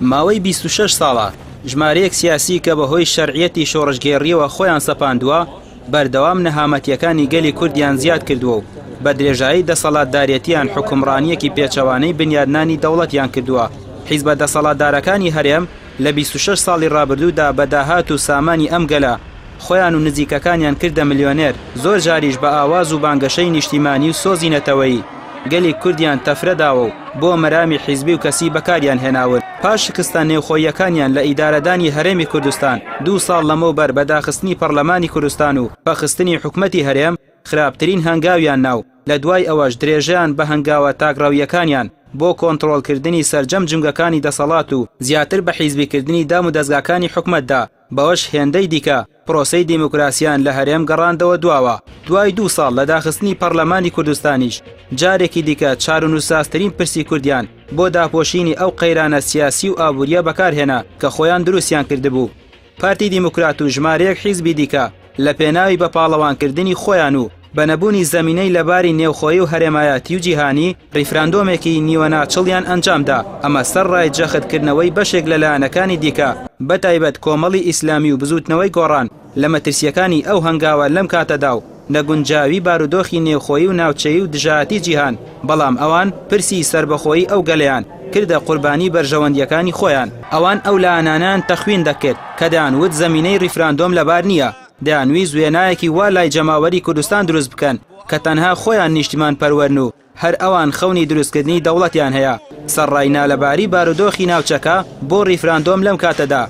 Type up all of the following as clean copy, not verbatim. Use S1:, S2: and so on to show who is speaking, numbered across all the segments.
S1: ماوەی 26 ساڵە ژمارەیەک سیاسی کە بەهۆی شەرعیەتی شۆڕژگێڕیەوە خۆیان سەپاندووە بەردەوام نەهامەتیەکانی گەلی کوردیان زیاد کردووە و بە درێژایی دەسەڵاتدارێتیان حکومڕانیەکی پێچەوانەی بنیادنانی دەوڵەتیان کردووە. حیزبە دەسەڵاتدارەکانی هەرێم لە 26 ساڵی ڕابردوودا بەداهات و سامانی ئەم گەلە خۆیان و نزیکەکانیان کردە ملیۆنێر، زۆر جاریش بە ئاواز و بانگەشەی نیشتیمانی و سۆزی نەتەوەیی. گەلی کوردیان تەفرەداوە و بۆ مەرامی حیزبی و کەسی بەکاریان هێناون. پاش شکستان نێوخۆیەکانیان لە ئیدارەدانی هەرێمی کوردستان 2 ساڵ لەمەوبەر بەداخستنی پەرلەمانی کوردستان و بەخستنی حکومەتی هەرێم خراپترین هەنگاویان ناو. لە دوای ئەوەش درێژیان بە هەنگاوە تاگڕەویەکانیان بۆ کۆنتڕۆڵکردنی سەرجەم جنگەکانی دەسەڵات و زیاتر بە حیزبیکردنی دام و دەستگاکانی حکومەتدا بەوەش هێندەی دیکە پرۆسەی دیموکراسیان لە هەرێم گەڕاندەوە دواوە. دوای 2 ساڵ لە داخستنی پەرلەمانی کوردستانیش جارێکی دیکە چارونوسازترین پرسی کوردیان بۆ داپۆشینی ئەو قەیرانە سیاسی و ئابووریە بەکارهێنا کە خۆیان دروستیان کردبوو. پارتی دیموکرات و ژمارەیەک حیزبی دیکە لە پێناوی بە پاڵەوانکردنی خۆیان و بەنەبوونی زەمینەی لەباری نێوخۆیی و هەرێمایەتی و جیهانی ڕیفراندۆمێکی نیوەناچڵیان ئەنجامدا. ئەمە سەرڕای جەختکردنەوەی بەشێک لە لایەنەکانی دیکە بەتایبەت کۆمەڵی ئیسلامی و بزوتنەوەی گۆڕان لە مەترسیەکانی ئەو هەنگاوە لەم کاتەدا و نەگونجاوی بارودۆخی نێوخۆیی و ناوچەیی و دژایەتی جیهان. بەڵام ئەوان پرسی سربەخۆیی ئەو گەلەیان کردە قوربانی بەرژەوەندیەکانی خۆیان. ئەوان ئەو لایەنانیان تەخوین دەکرد کە دەیانوت زەمینەی ریفراندۆم لەبار نییە، دەیانوی زوێنایەکی وا لای جەماوەری کوردستان دروست بکەن کە تەنها خۆیان نیشتیمان پەروەرن و هەر ئەوان خەونی دروستکردنی دەوڵەتیان هەیە. سەرڕای نالەباری بارودۆخی ناوچەکە بۆ ریفراندۆم لەم کاتەدا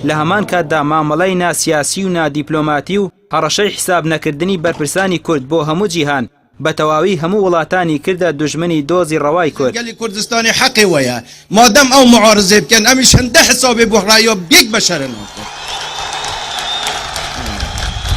S1: لە هەمان کاتدا مامەڵەی ناسیاسی و نادیپلۆماتی و هەڕەشەی حیساب نەکردنی بەرپرسانی کورد بۆ هەموو جیهان بە تەواوی هەموو وڵاتانی کردە دوژمنی دۆزی ڕەوای کورد.
S2: گەلی کوردستانی حەقی وەیە مادەم ئەو معارزێ بکەن ئەمیش هەندە حسابێ بۆ ڕایۆ بیک بەشەرن.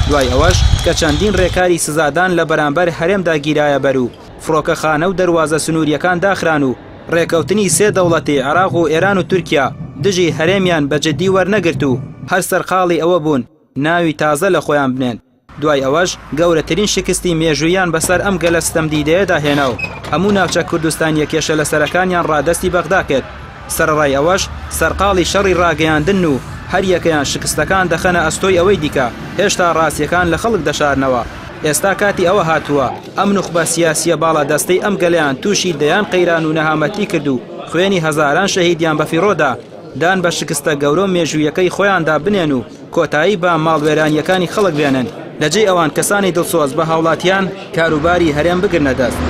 S1: دوای ئەوەش کە چەندین ڕێکاری سزادان لە بەرامبەر هەرێمدا گیرایە بەر و فڕۆکەخانە و دەواازە سنووریەکان داخران و ڕێکەوتنی 3 دەوڵەتی عێراق و ئێران و تورکیا دژی هەرێمیان بەجددی وەرنەگرت و هەر سەرقاڵی ئەوە بوون ناوی تازە لە خۆیان بنێن. دوای ئەوەش گەورەترین شکستی مێژوویان بەسەر ئەم گەلە ستەمدیدەیەدا هێنا و هەموو ناوچە کوردستانیە کێشە لە سەرەکانیان ڕادەستی بەغدا کرد. سەرڕای ئەوەش سەرقاڵی شەڕی ڕاگەیاندن و هەر یەکەیان شکستەکان دەخەنە ئەستۆی ئەوەی دیکە هێشتا ڕاستیەکان لە خەڵک دەشارنەوە. ئێستا کاتی ئەوە هاتووە ئەم نوخبە سیاسیە باڵا دەستەی ئەم گەلیان تووشی دەیان قەیران و نەهامەتی کرد و خوێنی هەزاران شەهیدیان بەفیڕۆدا دان بە شکستە گەورە مێژوویەکەی خۆیاندا بنێن و کۆتایی بە ماڵوێرانیەکانی خەڵک بێنن. لەجێ ئەوان کەسانی دڵسۆز بە هاوڵاتیان کاروباری هەرێم بگرنە دەست.